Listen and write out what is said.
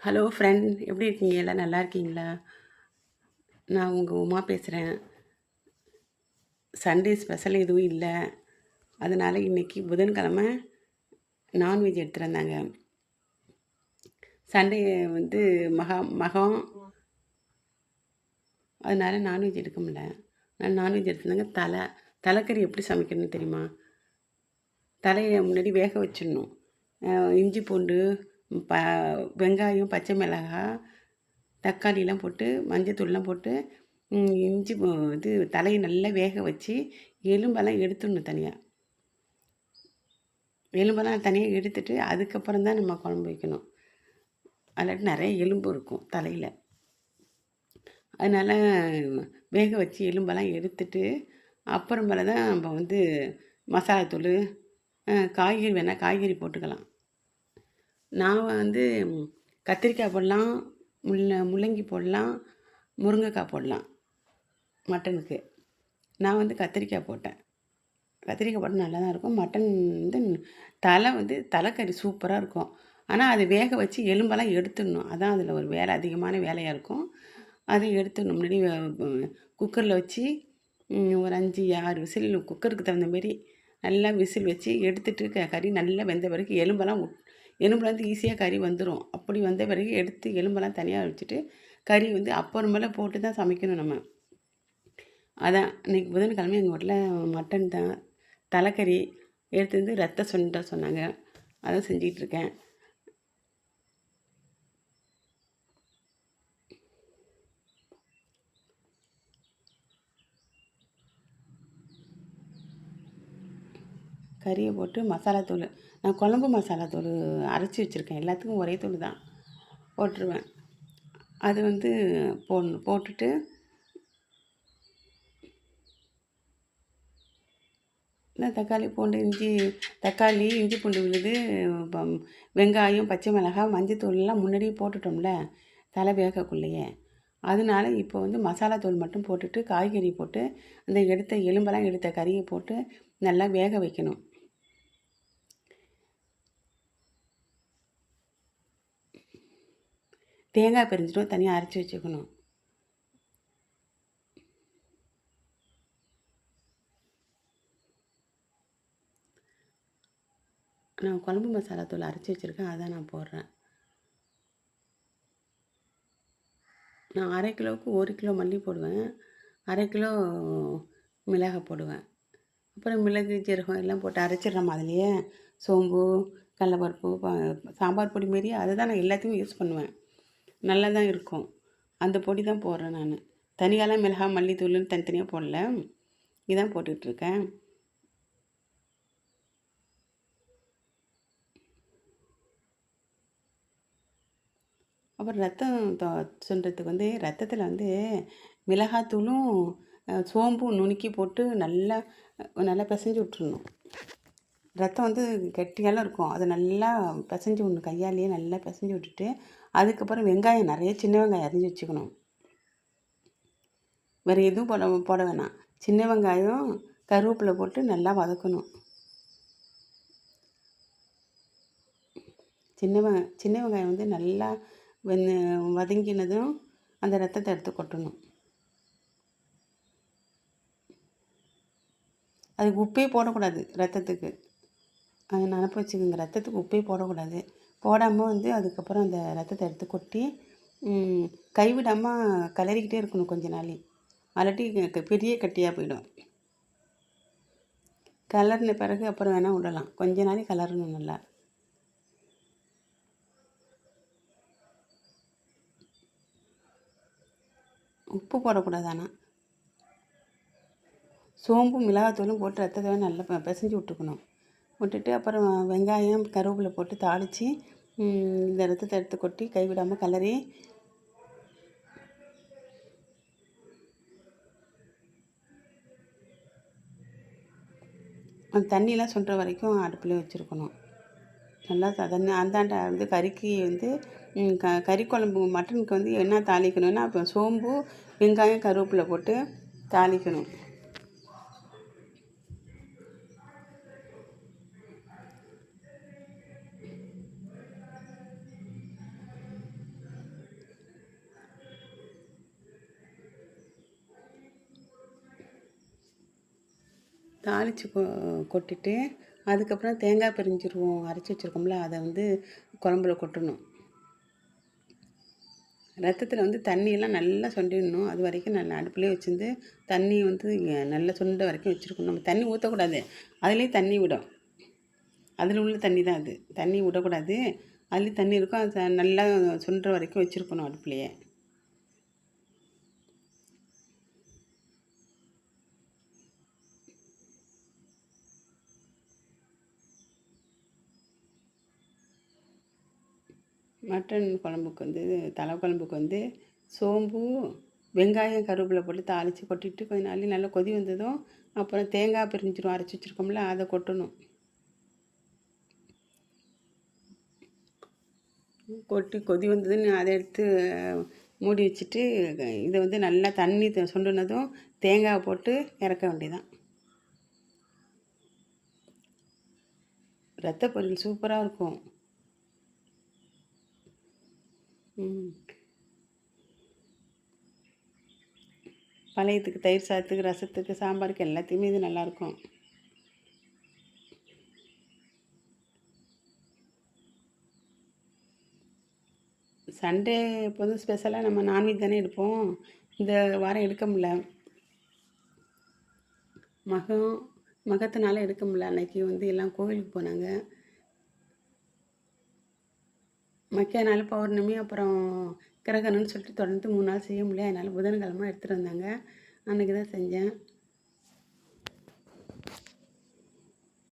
Hello friend, எப்படி இருக்கீங்க? எல்லாம் நல்லா இருக்கீங்களா? நான் உங்கள் உமா பேசுகிறேன். சண்டே ஸ்பெஷல் எதுவும் இல்லை. அதனால் இன்றைக்கி புதன்கிழமை நான்வெஜ் எடுத்துகிட்டு வந்தாங்க. சண்டே வந்து மகம், அதனால் நான்வெஜ் எடுக்க முடியல. நான் நான்வெஜ் எடுத்துருந்தாங்க. தலைக்கறி எப்படி சமைக்கணும்னு தெரியுமா? தலையை முன்னாடி வேக வச்சிடணும். இஞ்சி பூண்டு, ப வெங்காயம், பச்சை மிளகாய், தக்காளிலாம் போட்டு மஞ்சத்தூள்லாம் போட்டு இது தலையை நல்லா வேக வச்சு எலும்பெல்லாம் எடுத்துடணும் தனியாக. எலும்பெல்லாம் தனியாக எடுத்துட்டு அதுக்கப்புறம் தான் நம்ம குழம்பு வைக்கணும். அதில் நிறைய எலும்பு இருக்கும் தலையில். அதனால் வேக வச்சு எலும்பெல்லாம் எடுத்துட்டு அப்புறமேல தான் நம்ம வந்து மசாலாத்தூள், காய்கறி வேணால் காய்கறி போட்டுக்கலாம். நான் வந்து கத்திரிக்காய் போடலாம், முள்ளங்கி போடலாம், முருங்கைக்காய் போடலாம் மட்டனுக்கு. நான் வந்து கத்திரிக்காய் போட்டேன். கத்திரிக்காய் போட்டால் நல்லா தான் இருக்கும். மட்டன் வந்து தலைக்கறி சூப்பராக இருக்கும். ஆனால் அது வேக வச்சு எலும்பெல்லாம் எடுத்துடணும். அதான் அதில் ஒரு வேலை, அதிகமான வேலையாக இருக்கும். அதை எடுத்துடணும். முன்னாடி குக்கரில் வச்சு ஒரு 5, 6 விசில், குக்கருக்கு தகுந்த மாரி நல்லா விசில் வச்சு எடுத்துட்டு கறி நல்லா வெந்த பிறகு எலும்புலேருந்து ஈஸியாக கறி வந்துடும். அப்படி வந்த பிறகு எடுத்து எலும்பெல்லாம் தனியாக வச்சுட்டு கறி வந்து அப்புறமேல போட்டு தான் சமைக்கணும் நம்ம. அதான் இன்றைக்கி புதன்கிழமை எங்கள் வீட்டில் மட்டன் தான். தலைக்கறி எடுத்து வந்து ரத்த சுண்டை சொன்னாங்க. அதை செஞ்சிகிட்ருக்கேன். கறியை போட்டு மசாலாத்தூள், நான் குழம்பு மசாலாத்தூள் அரைச்சி வச்சுருக்கேன். எல்லாத்துக்கும் ஒரே தூள் தான் போட்டுருவேன். அது வந்து போடணும். போட்டுட்டு தக்காளி இஞ்சி பூண்டு விழுது, வெங்காயம், பச்சை மிளகாய், மஞ்சத்தூள்லாம் முன்னாடியே போட்டுட்டோம்ல தலை வேகக்குள்ளேயே. அதனால இப்போ வந்து மசாலாத்தூள் மட்டும் போட்டுட்டு காய்கறி போட்டு அந்த எலும்பெல்லாம் எடுத்த கறியை போட்டு நல்லா வேக வைக்கணும். தேங்காய் பிரிஞ்சிட்டும் தனியாக அரைச்சி வச்சுக்கணும். நான் குழம்பு மசாலாத்தூள் அரைச்சி வச்சுருக்கேன், அதான் நான் போடுறேன். நான் 1/2 கிலோவுக்கு 1 கிலோ மல்லி போடுவேன், 1/2 கிலோ மிளகாய் போடுவேன். அப்புறம் மிளகு, ஜீரகம் எல்லாம் போட்டு அரைச்சிடுறோம். அதுலேயே சோம்பு, கடலப்பருப்பு, சாம்பார் பொடி மாரி அதை தான் நான் எல்லாத்தையும் யூஸ் பண்ணுவேன். நல்லா தான் இருக்கும். அந்த பொடி தான் போடுறேன் நான். தனியாலாம் மிளகாய், மல்லித்தூள்னு தனித்தனியாக போடல, இதான் போட்டுட்ருக்கேன். அப்புறம் ரத்தம் சுண்டுறதுக்கு வந்து ரத்தத்தில் வந்து மிளகாத்தூளும் சோம்பும் நுணுக்கி போட்டு நல்லா நல்லா பிசைஞ்சு விட்றணும். ரத்தம் வந்து கெட்டியாலாம் இருக்கும், அதை நல்லா பிசைஞ்சு விடணும். கையாலேயே நல்லா பிசைஞ்சு விட்டுட்டு அதுக்கப்புறம் வெங்காயம், நிறைய சின்ன வெங்காயம் அரிஞ்சு வச்சுக்கணும். வேறு எதுவும் போட வேணாம். சின்ன வெங்காயம், கருவேப்பிலை போட்டு நல்லா வதக்கணும். சின்ன வெங்காயம் வந்து நல்லா வதங்கினதும் அந்த ரத்தத்தை எடுத்து கொட்டணும். அதுக்கு உப்பே போடக்கூடாது ரத்தத்துக்கு. அது நினப்பு வச்சுக்கோங்க, ரத்தத்துக்கு உப்பே போடக்கூடாது. போடாமல் வந்து அதுக்கப்புறம் அந்த ரத்தத்தை எடுத்து கொட்டி கைவிடாமல் கிளறிக்கிட்டே இருக்கணும் கொஞ்ச நாள். அல்லாட்டி பெரிய கட்டியாக போயிடும். கிளறின பிறகு அப்புறம் வேணால் விடலாம். கொஞ்ச நாள் கிளறணும் நல்லா. உப்பு போடக்கூடாது. ஆனால் சோம்பும் மிளகாத்தூளும் போட்டு ரத்தத்தை நல்லா பிசைஞ்சு விட்டுக்கணும். விட்டுட்டு அப்புறம் வெங்காயம், கருவேப்பிலை போட்டு தாளித்து இந்த ரத்தத்தை எடுத்து கொட்டி கைவிடாமல் கிளறி அந்த தண்ணியெலாம் சுண்டுற வரைக்கும் அடுப்பில் வச்சுருக்கணும். நல்லா அந்தாண்ட வந்து கறிக்கு வந்து கறி குழம்பு மட்டனுக்கு வந்து என்ன தாளிக்கணும்னா, இப்போ சோம்பு, வெங்காயம், கருவேப்பிலை போட்டு தாளிக்கணும். தாளித்து கொட்டிட்டு அதுக்கப்புறம் தேங்காய் பிரிஞ்சிருவோம் அரைச்சி வச்சுருக்கோம்ல, அதை வந்து குழம்புல கொட்டணும். ரத்தத்தில் வந்து தண்ணியெல்லாம் நல்லா சுண்டிடணும். அது வரைக்கும் நல்லா அடுப்புலேயே வச்சுருந்து தண்ணி வந்து நல்லா சுண்ட வரைக்கும் வச்சுருக்கணும். நம்ம தண்ணி ஊற்றக்கூடாது, அதுலேயே தண்ணி விடும். அதில் உள்ள தண்ணி தான் அது, தண்ணி விடக்கூடாது. அதுலேயும் தண்ணி இருக்கும், அது நல்லா சுண்டுற வரைக்கும் வச்சுருக்கணும் அடுப்புலையே. மட்டன் குழம்புக்கு வந்து தலை குழம்புக்கு வந்து சோம்பு, வெங்காயம், கருவேப்பிலை போட்டு தாளித்து கொட்டிட்டு கொஞ்சம் நாள் நல்லா கொதி வந்ததும் அப்புறம் தேங்காய் பிரிஞ்சிரும் அரைச்சி வச்சுருக்கோம்ல, அதை கொட்டணும். கொட்டி கொதி வந்ததுன்னு அதை எடுத்து மூடி வச்சுட்டு இதை வந்து நல்லா தண்ணி சுண்டுனதும் தேங்காய் போட்டு இறக்க வேண்டியதான். ரத்த பொரியல் சூப்பராக இருக்கும். பழையத்துக்கு, தயிர் சாதத்துக்கு, ரசத்துக்கு, சாம்பாருக்கு எல்லாத்தையுமே இது நல்லாயிருக்கும். சண்டே எப்போதும் ஸ்பெஷலாக நம்ம நான்வெஜ் தானே எடுப்போம். இந்த வாரம் எடுக்க முடியல, மகத்தினால எடுக்க முடியல. அன்னைக்கு வந்து எல்லாம் கோவிலுக்கு போனாங்க. மக்கிய பௌர்ணமி அப்புறம் கிரகணம்னு சொல்லிட்டு தொடர்ந்து 3 நாள் செய்ய முடியல. அதனால் புதன்கிழமை எடுத்துகிட்டு வந்தாங்க, அன்றைக்கி தான் செஞ்சேன்.